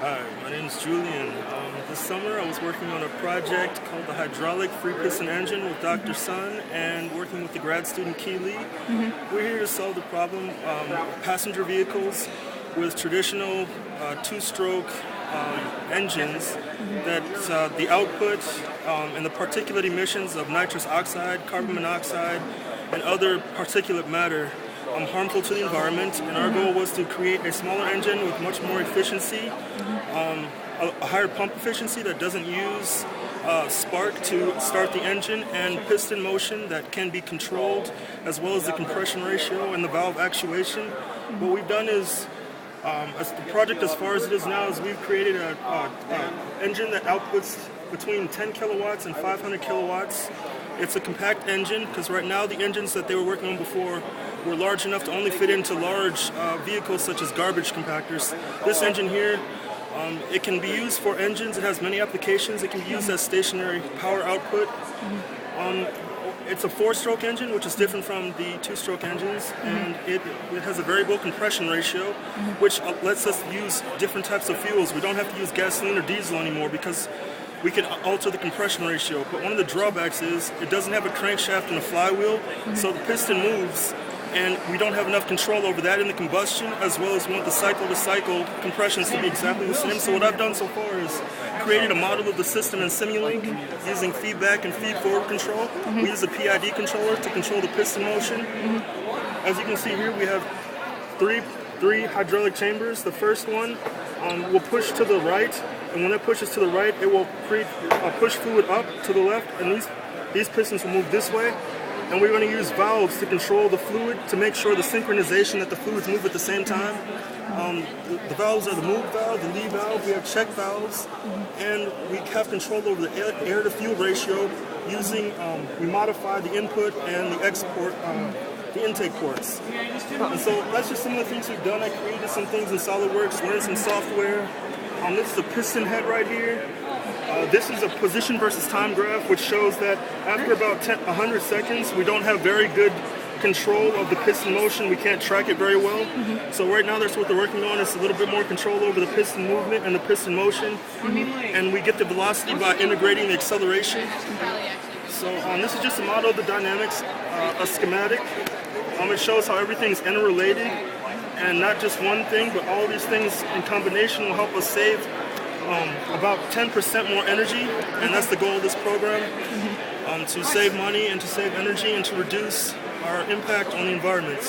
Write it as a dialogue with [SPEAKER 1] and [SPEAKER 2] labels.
[SPEAKER 1] Hi, my name is Julian. This summer I was working on a project called the Hydraulic Free Piston Engine with Dr. Sun and working with the grad student Keely. We're here to solve the problem passenger vehicles with traditional two-stroke engines that the output and the particulate emissions of nitrous oxide, carbon monoxide, and other particulate matter harmful to the environment, and our goal was to create a smaller engine with much more efficiency, a higher pump efficiency that doesn't use spark to start the engine, and piston motion that can be controlled, as well as the compression ratio and the valve actuation. What we've done is, as the project as far as it is now, is we've created an engine that outputs between 10 kilowatts and 500 kilowatts. It's a compact engine, because right now the engines that they were working on before were large enough to only fit into large vehicles such as garbage compactors. This engine here, it can be used for engines. It has many applications. It can be used as stationary power output. It's a four-stroke engine, which is different from the two-stroke engines, and it has a variable compression ratio, which lets us use different types of fuels. We don't have to use gasoline or diesel anymore because we can alter the compression ratio. But one of the drawbacks is it doesn't have a crankshaft and a flywheel, so the piston moves, and we don't have enough control over that in the combustion, as well as we want the cycle-to-cycle compressions to be exactly the same. So what I've done so far is created a model of the system in Simulink using feedback and feed-forward control. We use a PID controller to control the piston motion. As you can see here, we have three hydraulic chambers. The first one will push to the right, and when it pushes to the right, it will push fluid up to the left, and these pistons will move this way. And we're going to use valves to control the fluid to make sure the synchronization that the fluids move at the same time. The valves are the move valve, the lead valve, we have check valves, and we have control over the air to fuel ratio using, we modify the input and the export, the intake ports. And so that's just some of the things we've done. I created some things in SolidWorks, learned some software. This is the piston head right here. This is a position versus time graph, which shows that after about 100 seconds, we don't have very good control of the piston motion. We can't track it very well. So right now, that's what they're working on, is a little bit more control over the piston movement and the piston motion. And we get the velocity by integrating the acceleration. So this is just a model of the dynamics, a schematic. It shows how everything's interrelated, and not just one thing, but all these things in combination will help us save about 10% more energy, and that's the goal of this program, to save money and to save energy and to reduce our impact on the environment.